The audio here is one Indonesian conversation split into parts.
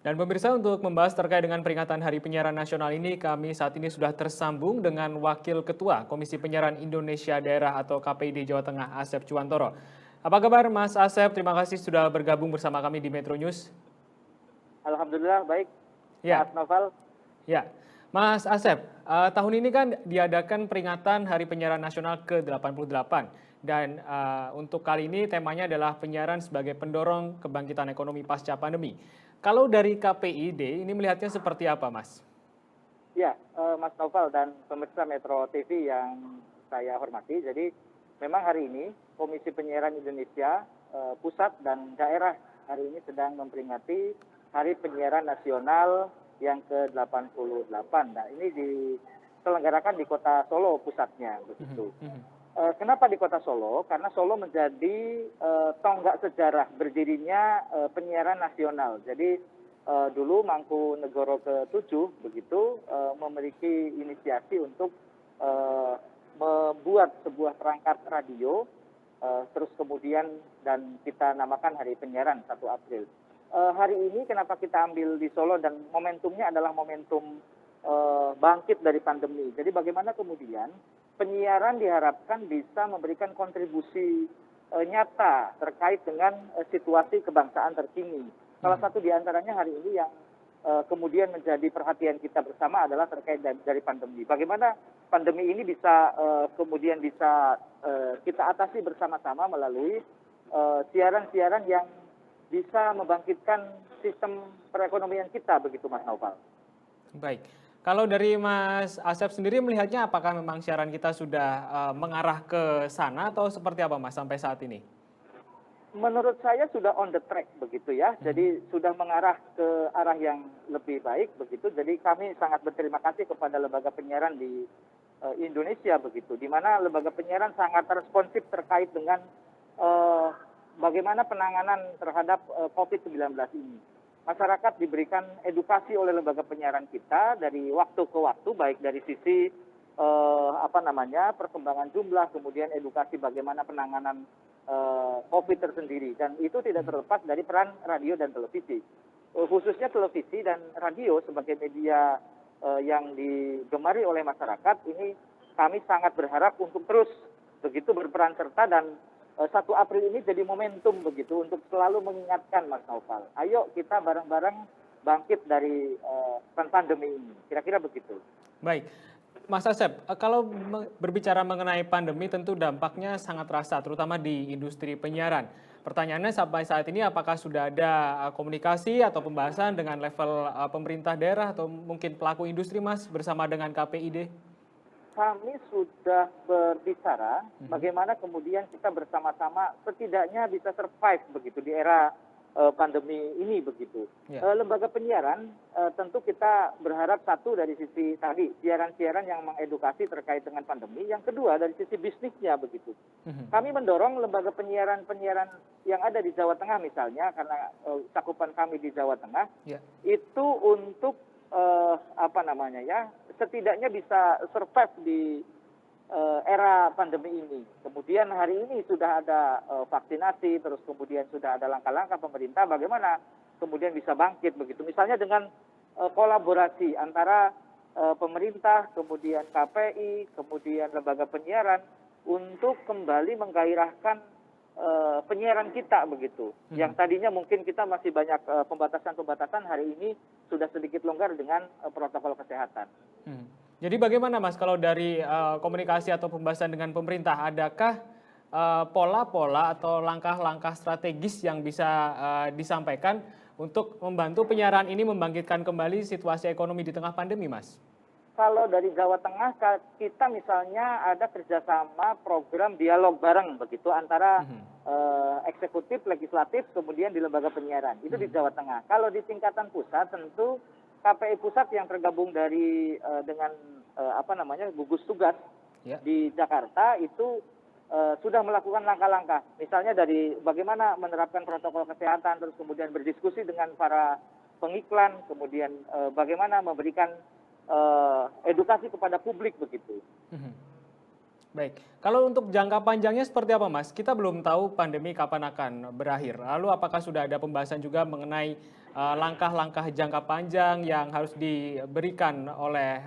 Dan pemirsa, untuk membahas terkait dengan peringatan Hari Penyiaran Nasional ini, kami saat ini sudah tersambung dengan Wakil Ketua Komisi Penyiaran Indonesia Daerah atau KPID Jawa Tengah, Asep Cuantoro. Apa kabar Mas Asep? Terima kasih sudah bergabung bersama kami di Metro News. Alhamdulillah baik, Ya, Mas Noval. ya. Mas Asep, tahun ini kan diadakan peringatan Hari Penyiaran Nasional ke-88. Dan untuk kali ini temanya adalah penyiaran sebagai pendorong kebangkitan ekonomi pasca pandemi. Kalau dari KPID, ini melihatnya seperti apa, Mas? Ya, Mas Noval dan pemirsa Metro TV yang saya hormati. Jadi memang hari ini Komisi Penyiaran Indonesia pusat dan daerah hari ini sedang memperingati Hari Penyiaran Nasional yang ke-88. Nah, ini diselenggarakan di Kota Solo pusatnya begitu. Kenapa di Kota Solo? Karena Solo menjadi tonggak sejarah berdirinya penyiaran nasional. Jadi dulu Mangkunegoro ke-7 begitu memiliki inisiasi untuk membuat sebuah perangkat radio, terus kemudian dan kita namakan Hari Penyiaran 1 April. Hari ini kenapa kita ambil di Solo dan momentumnya adalah momentum bangkit dari pandemi. Jadi bagaimana kemudian penyiaran diharapkan bisa memberikan kontribusi nyata terkait dengan situasi kebangsaan terkini. Salah satu di antaranya hari ini yang kemudian menjadi perhatian kita bersama adalah terkait dari pandemi. Bagaimana pandemi ini bisa kemudian bisa kita atasi bersama-sama melalui siaran-siaran yang bisa membangkitkan sistem perekonomian kita, begitu Mas Naufal. Baik. Kalau dari Mas Asep sendiri melihatnya apakah memang siaran kita sudah mengarah ke sana atau seperti apa Mas sampai saat ini? Menurut saya sudah on the track begitu ya. Jadi sudah mengarah ke arah yang lebih baik begitu. Jadi kami sangat berterima kasih kepada lembaga penyiaran di Indonesia begitu. Di mana lembaga penyiaran sangat responsif terkait dengan bagaimana penanganan terhadap COVID-19 ini. Masyarakat diberikan edukasi oleh lembaga penyiaran kita dari waktu ke waktu, baik dari sisi perkembangan jumlah, kemudian edukasi bagaimana penanganan COVID tersendiri, dan itu tidak terlepas dari peran radio dan televisi, khususnya televisi dan radio sebagai media yang digemari oleh masyarakat. Ini kami sangat berharap untuk terus begitu berperan serta dan 1 April ini jadi momentum begitu untuk selalu mengingatkan Mas Naufal. Ayo kita bareng-bareng bangkit dari pandemi ini. Kira-kira begitu. Baik. Mas Asep, kalau berbicara mengenai pandemi tentu dampaknya sangat terasa, terutama di industri penyiaran. Pertanyaannya sampai saat ini apakah sudah ada komunikasi atau pembahasan dengan level pemerintah daerah atau mungkin pelaku industri Mas bersama dengan KPID? Kami sudah berbicara bagaimana kemudian kita bersama-sama setidaknya bisa survive begitu di era pandemi ini begitu. Ya. Lembaga penyiaran tentu kita berharap satu dari sisi tadi siaran-siaran yang mengedukasi terkait dengan pandemi, yang kedua dari sisi bisnisnya begitu. Kami mendorong lembaga penyiaran-penyiaran yang ada di Jawa Tengah misalnya, karena cakupan kami di Jawa Tengah, Ya. itu untuk setidaknya bisa survive di era pandemi ini. Kemudian hari ini sudah ada vaksinasi, terus kemudian sudah ada langkah-langkah pemerintah bagaimana kemudian bisa bangkit begitu. Misalnya dengan kolaborasi antara pemerintah, kemudian KPI, kemudian lembaga penyiaran untuk kembali menggairahkan penyiaran kita begitu. Yang tadinya mungkin kita masih banyak pembatasan-pembatasan, hari ini sudah sedikit longgar dengan protokol kesehatan. Jadi bagaimana Mas kalau dari komunikasi atau pembahasan dengan pemerintah, adakah pola-pola atau langkah-langkah strategis yang bisa disampaikan untuk membantu penyiaran ini membangkitkan kembali situasi ekonomi di tengah pandemi, Mas? Kalau dari Jawa Tengah, kita misalnya ada kerjasama program dialog bareng begitu antara eksekutif, legislatif, kemudian di lembaga penyiaran. Itu di Jawa Tengah. Kalau di tingkatan pusat tentu KPI pusat yang tergabung dari dengan gugus tugas di Jakarta itu sudah melakukan langkah-langkah. Misalnya dari bagaimana menerapkan protokol kesehatan, terus kemudian berdiskusi dengan para pengiklan, kemudian bagaimana memberikan edukasi kepada publik begitu. Baik, kalau untuk jangka panjangnya seperti apa, Mas? Kita belum tahu pandemi kapan akan berakhir. Lalu apakah sudah ada pembahasan juga mengenai langkah-langkah jangka panjang yang harus diberikan oleh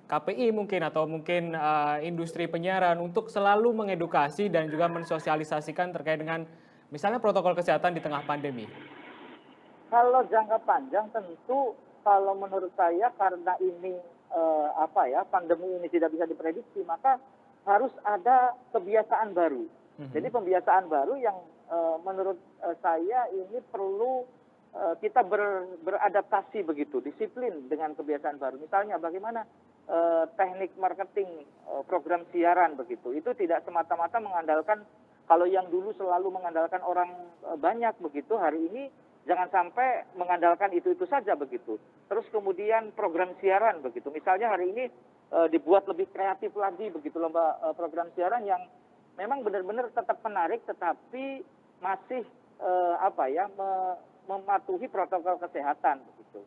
KPI mungkin atau mungkin industri penyiaran untuk selalu mengedukasi dan juga mensosialisasikan terkait dengan misalnya protokol kesehatan di tengah pandemi? Kalau jangka panjang tentu kalau menurut saya karena ini pandemi ini tidak bisa diprediksi, maka harus ada kebiasaan baru. Jadi Mhm. pembiasaan baru yang menurut saya ini perlu kita beradaptasi begitu, disiplin dengan kebiasaan baru. Misalnya bagaimana teknik marketing program siaran begitu. Itu tidak semata-mata mengandalkan kalau yang dulu selalu mengandalkan orang banyak begitu, hari ini jangan sampai mengandalkan itu saja begitu. Terus kemudian program siaran begitu. Misalnya hari ini dibuat lebih kreatif lagi begitu lomba program siaran yang memang benar-benar tetap menarik tetapi masih mematuhi protokol kesehatan begitu.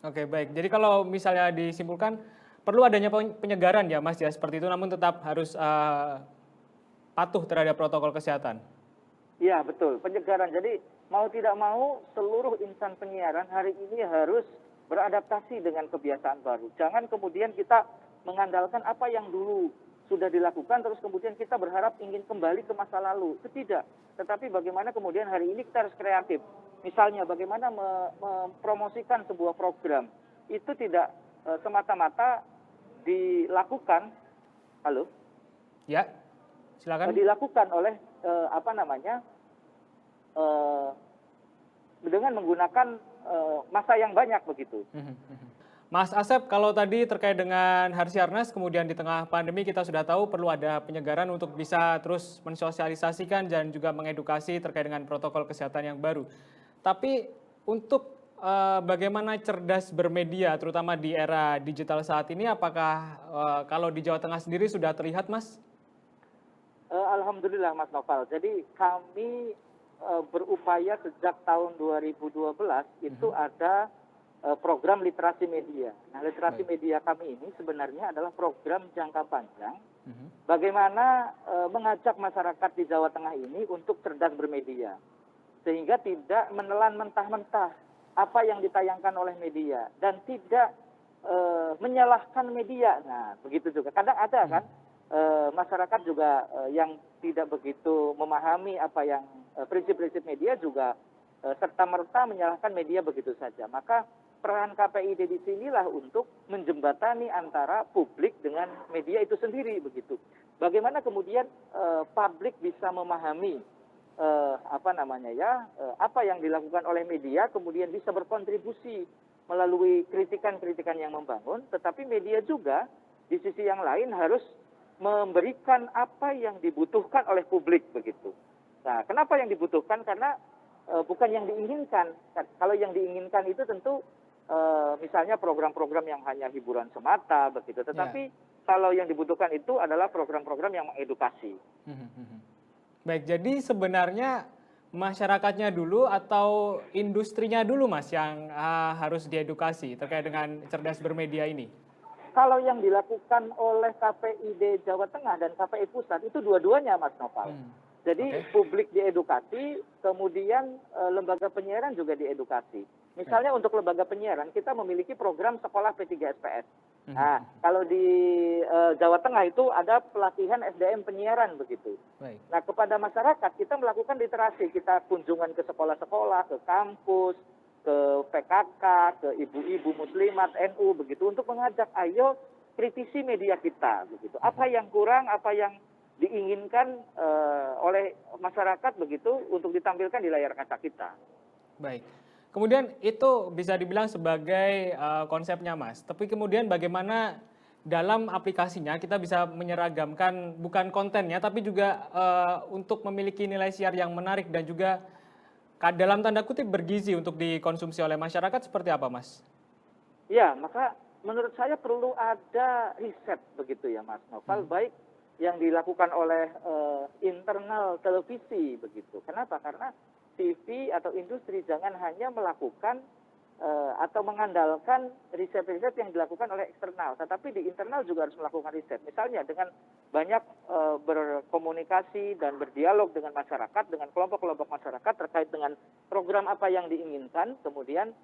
Oke, baik. Jadi kalau misalnya disimpulkan perlu adanya penyegaran ya, Mas ya, seperti itu namun tetap harus patuh terhadap protokol kesehatan. Iya betul, penyegaran. Jadi mau tidak mau seluruh insan penyiaran hari ini harus beradaptasi dengan kebiasaan baru. Jangan kemudian kita mengandalkan apa yang dulu sudah dilakukan terus kemudian kita berharap ingin kembali ke masa lalu. Itu tidak. Tetapi bagaimana kemudian hari ini kita harus kreatif. Misalnya bagaimana mempromosikan sebuah program. Itu tidak semata-mata dilakukan, halo? Ya, silakan. Dilakukan oleh eh, dengan menggunakan masa yang banyak begitu. Mhm, mhm. Mas Asep, kalau tadi terkait dengan Harsiarnas, kemudian di tengah pandemi kita sudah tahu perlu ada penyegaran untuk bisa terus mensosialisasikan dan juga mengedukasi terkait dengan protokol kesehatan yang baru. Tapi untuk bagaimana cerdas bermedia, terutama di era digital saat ini, apakah kalau di Jawa Tengah sendiri sudah terlihat, Mas? Alhamdulillah Mas Noval. Jadi kami berupaya sejak tahun 2012 itu Mhm. ada program literasi media. Nah, literasi Baik. media kami ini sebenarnya adalah program jangka panjang Mhm. bagaimana mengajak masyarakat di Jawa Tengah ini untuk cerdas bermedia. Sehingga tidak menelan mentah-mentah apa yang ditayangkan oleh media dan tidak menyalahkan media. Nah, begitu juga. Kadang ada kan Mhm. masyarakat juga yang tidak begitu memahami apa yang prinsip-prinsip media juga serta-merta menyalahkan media begitu saja. Maka peran KPID di sinilah untuk menjembatani antara publik dengan media itu sendiri begitu. Bagaimana kemudian publik bisa memahami apa yang dilakukan oleh media kemudian bisa berkontribusi melalui kritikan-kritikan yang membangun, tetapi media juga di sisi yang lain harus memberikan apa yang dibutuhkan oleh publik begitu. Nah, kenapa yang dibutuhkan? Karena bukan yang diinginkan. Kalau yang diinginkan itu tentu misalnya program-program yang hanya hiburan semata begitu. Ya. Tetapi kalau yang dibutuhkan itu adalah program-program yang mengedukasi. Mhm, mhm. Baik, jadi sebenarnya masyarakatnya dulu atau industrinya dulu, Mas, yang harus diedukasi terkait dengan cerdas bermedia ini? Kalau yang dilakukan oleh KPID Jawa Tengah dan KPI Pusat itu dua-duanya Mas Noval. Hmm. Jadi Oke, publik diedukasi, kemudian lembaga penyiaran juga diedukasi. baik. Misalnya untuk lembaga penyiaran kita memiliki program sekolah P3SPS. Mhm, Nah, mhm. kalau di Jawa Tengah itu ada pelatihan SDM penyiaran begitu. Baik. Nah, kepada masyarakat kita melakukan literasi, kita kunjungan ke sekolah-sekolah, ke kampus, ke PKK, ke ibu-ibu muslimat NU begitu untuk mengajak ayo kritisi media kita begitu. Apa Mhm. yang kurang, apa yang diinginkan oleh masyarakat begitu untuk ditampilkan di layar kaca kita. Baik. Kemudian itu bisa dibilang sebagai konsepnya, Mas. Tapi kemudian bagaimana dalam aplikasinya kita bisa menyeragamkan bukan kontennya, tapi juga untuk memiliki nilai siar yang menarik dan juga dalam tanda kutip bergizi untuk dikonsumsi oleh masyarakat seperti apa, Mas? Ya, maka menurut saya perlu ada riset begitu ya Mas Noval, Mhm. baik yang dilakukan oleh internal televisi begitu. Kenapa? Karena TV atau industri jangan hanya melakukan atau mengandalkan riset-riset yang dilakukan oleh eksternal, tetapi di internal juga harus melakukan riset. Misalnya dengan banyak berkomunikasi dan berdialog dengan masyarakat, dengan kelompok-kelompok masyarakat terkait dengan program apa yang diinginkan, kemudian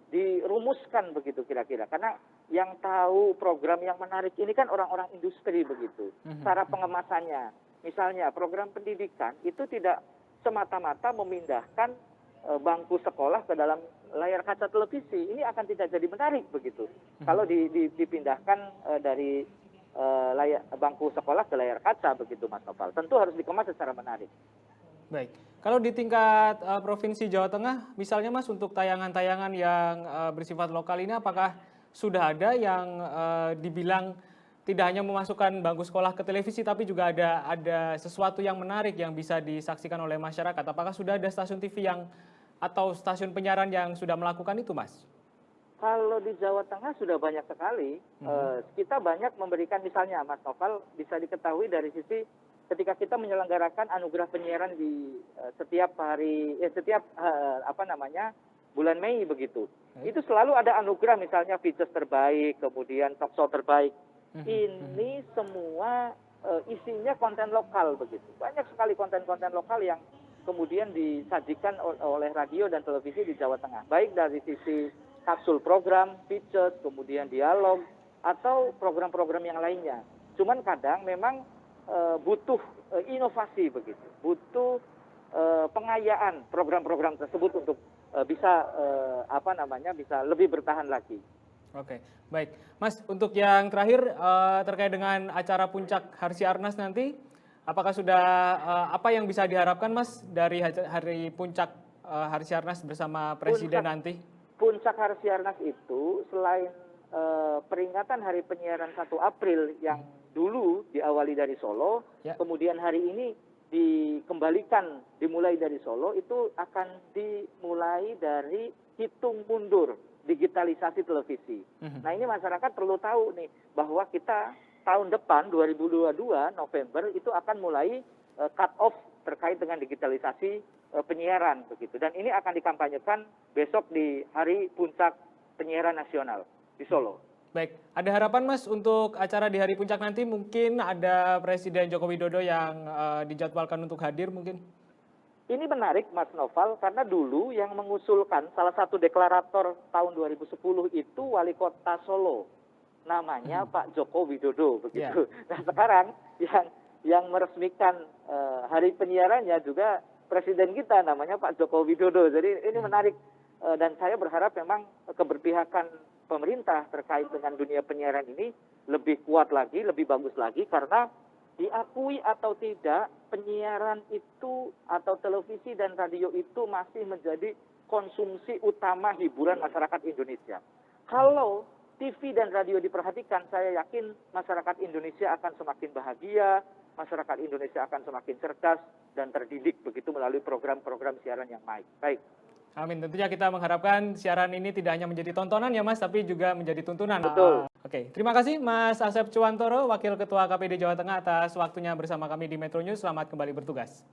dirumuskan begitu kira-kira. Karena yang tahu program yang menarik ini kan orang-orang industri begitu. Cara pengemasannya, misalnya program pendidikan itu tidak semata-mata memindahkan bangku sekolah ke dalam layar kaca televisi. Ini akan tidak jadi menarik begitu. Kalau dipindahkan dari bangku sekolah ke layar kaca begitu, Mas Noval. Tentu harus dikemas secara menarik. Baik, kalau di tingkat Provinsi Jawa Tengah, misalnya Mas untuk tayangan-tayangan yang bersifat lokal ini apakah sudah ada yang dibilang tidak hanya memasukkan bangku sekolah ke televisi, tapi juga ada sesuatu yang menarik yang bisa disaksikan oleh masyarakat? Apakah sudah ada stasiun TV atau stasiun penyiaran yang sudah melakukan itu, Mas? Kalau di Jawa Tengah sudah banyak sekali. Kita banyak memberikan, misalnya Mas Noval, bisa diketahui dari sisi ketika kita menyelenggarakan anugerah penyiaran di setiap bulan Mei begitu. Itu selalu ada anugerah, misalnya features terbaik, kemudian talk show terbaik. Ini semua isinya konten lokal begitu. Banyak sekali konten-konten lokal yang kemudian disajikan oleh radio dan televisi di Jawa Tengah. Baik dari sisi kapsul program, features, kemudian dialog, atau program-program yang lainnya. Cuman kadang memang butuh inovasi begitu, butuh pengayaan program-program tersebut untuk bisa lebih bertahan lagi. Oke, baik. Mas, untuk yang terakhir terkait dengan acara puncak Harsiarnas nanti, apakah sudah apa yang bisa diharapkan Mas dari hari puncak Harsiarnas bersama Presiden nanti? Puncak Harsiarnas itu selain peringatan Hari Penyiaran 1 April yang dulu diawali dari Solo, kemudian hari ini dimulai dari Solo, itu akan dimulai dari hitung mundur digitalisasi televisi. Nah, ini masyarakat perlu tahu nih bahwa kita tahun depan 2022 November itu akan mulai cut off terkait dengan digitalisasi penyiaran begitu. Dan ini akan dikampanyekan besok di hari puncak penyiaran nasional di Solo. Baik, ada harapan Mas untuk acara di hari puncak nanti, mungkin ada Presiden Joko Widodo yang dijadwalkan untuk hadir mungkin? Ini menarik Mas Noval, karena dulu yang mengusulkan salah satu deklarator tahun 2010 itu Wali Kota Solo. Namanya Pak Joko Widodo begitu. Nah, sekarang yang meresmikan hari penyiarannya juga Presiden kita, namanya Pak Joko Widodo. Jadi ini menarik dan saya berharap memang keberpihakan pemerintah terkait dengan dunia penyiaran ini lebih kuat lagi, lebih bagus lagi, karena diakui atau tidak, penyiaran itu atau televisi dan radio itu masih menjadi konsumsi utama hiburan masyarakat Indonesia. Kalau TV dan radio diperhatikan, saya yakin masyarakat Indonesia akan semakin bahagia, masyarakat Indonesia akan semakin cerdas dan terdidik begitu melalui program-program siaran yang baik. Amin. Tentunya kita mengharapkan siaran ini tidak hanya menjadi tontonan ya Mas, tapi juga menjadi tuntunan. Betul. Oke, terima kasih Mas Asep Cuantoro, Wakil Ketua KPD Jawa Tengah atas waktunya bersama kami di Metro News. Selamat kembali bertugas.